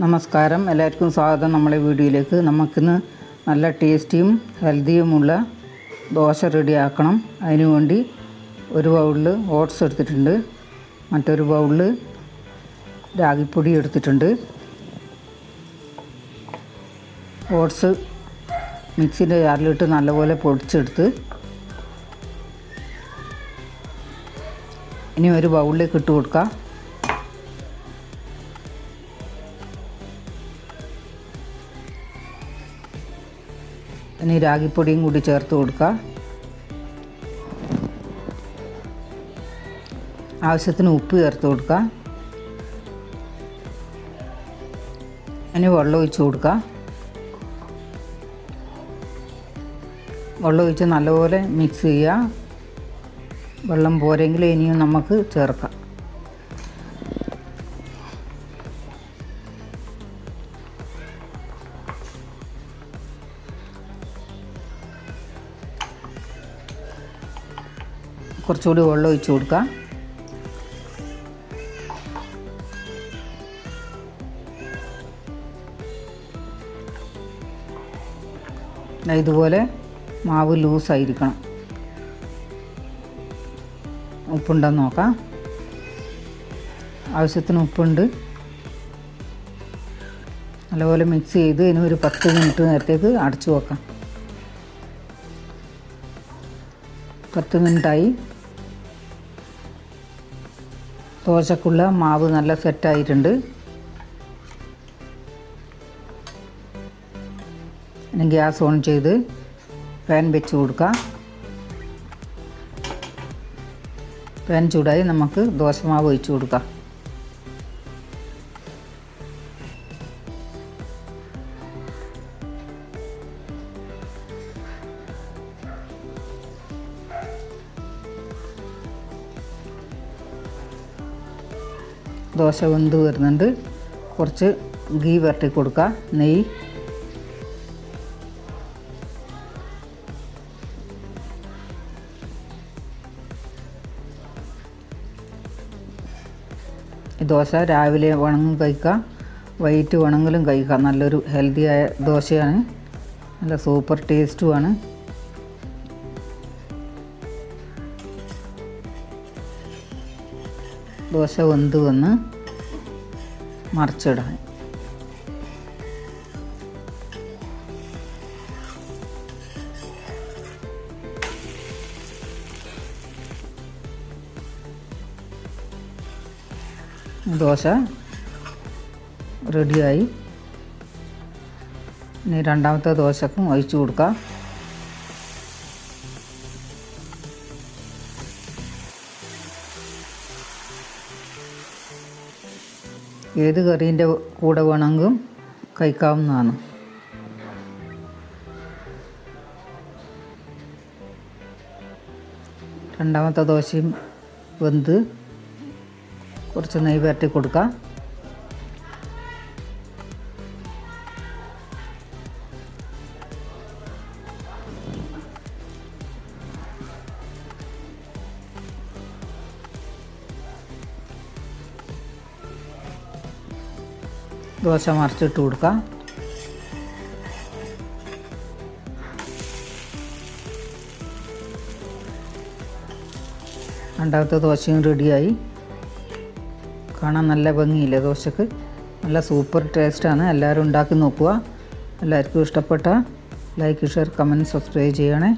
നമസ്കാരം, എല്ലാവർക്കും സ്വാഗതം നമ്മളെ വീഡിയോയിലേക്ക്. നമുക്കിന്ന് നല്ല ടേസ്റ്റിയും ഹെൽത്തിയുമുള്ള ദോശ റെഡിയാക്കണം. അതിനു വേണ്ടി ഒരു ബൗളിൽ ഓട്സ് എടുത്തിട്ടുണ്ട്, മറ്റൊരു ബൗളിൽ രാഗിപ്പൊടി എടുത്തിട്ടുണ്ട്. ഓട്സ് മിക്സിൻ്റെ ജാറിലിട്ട് നല്ലപോലെ പൊടിച്ചെടുത്ത് ഇനി ഒരു ബൗളിലേക്ക് ഇട്ട് കൊടുക്കുക. ഇനി രാഗിപ്പൊടിയും കൂടി ചേർത്ത് കൊടുക്കുക. ആവശ്യത്തിന് ഉപ്പ് ചേർത്ത് കൊടുക്കുക. ഇനി വെള്ളം ഒഴിച്ച് കൊടുക്കുക. വെള്ളം ഒഴിച്ച് നല്ലപോലെ മിക്സ് ചെയ്യുക. വെള്ളം പോരെങ്കിൽ ഇനിയും നമുക്ക് ചേർക്കാം. കുറച്ചുകൂടി വെള്ളം ഒഴിച്ച് കൊടുക്കുക. ഇതുപോലെ മാവ് ലൂസായിരിക്കണം. ഉപ്പുണ്ടെന്ന് നോക്കാം. ആവശ്യത്തിന് ഉപ്പുണ്ട്. നല്ലപോലെ മിക്സ് ചെയ്ത് ഇനി ഒരു 10 മിനിറ്റ് നേരത്തേക്ക് അടച്ചു വെക്കാം. 10 മിനിറ്റായി. ദോശക്കുള്ള മാവ് നല്ല സെറ്റായിട്ടുണ്ട്. ഇനി ഗ്യാസ് ഓൺ ചെയ്ത് പാൻ വെച്ച് കൊടുക്കുക. പാൻ ചൂടായി നമുക്ക് ദോശമാവ് ഒഴിച്ച് കൊടുക്കാം. ദോശ വെന്ത് വരുന്നുണ്ട്. കുറച്ച് ഗീ വരട്ടി കൊടുക്കുക, നെയ്യ്. ഈ ദോശ രാവിലെ വേണമെങ്കിലും കഴിക്കാം, വൈകിട്ട് വേണമെങ്കിലും കഴിക്കാം. നല്ലൊരു ഹെൽത്തിയായ ദോശയാണ്, നല്ല സൂപ്പർ ടേസ്റ്റുമാണ്. ദോശ വെന്ത് വന്ന് മറിച്ചിടാൻ. ദോശ റെഡിയായി. ഇനി രണ്ടാമത്തെ ദോശക്കും ഒഴിച്ചു കൊടുക്കാം. ഏത് കറീൻ്റെ കൂടെ വേണമെങ്കിലും കഴിക്കാവുന്നതാണ്. രണ്ടാമത്തെ ദോശയും വെന്ത് കുറച്ച് നെയ്യ് പരട്ടി കൊടുക്കാം. ദോശ മറിച്ചിട്ട് കൊടുക്കാം. രണ്ടാമത്തെ ദോശയും റെഡിയായി. കാണാൻ നല്ല ഭംഗിയില്ലേ ദോശക്ക്? നല്ല സൂപ്പർ ടേസ്റ്റാണ്. എല്ലാവരും ഉണ്ടാക്കി നോക്കുക. എല്ലാവർക്കും ഇഷ്ടപ്പെട്ട ലൈക്ക്, ഷെയർ, കമൻറ്റ്, സബ്സ്ക്രൈബ് ചെയ്യണേ.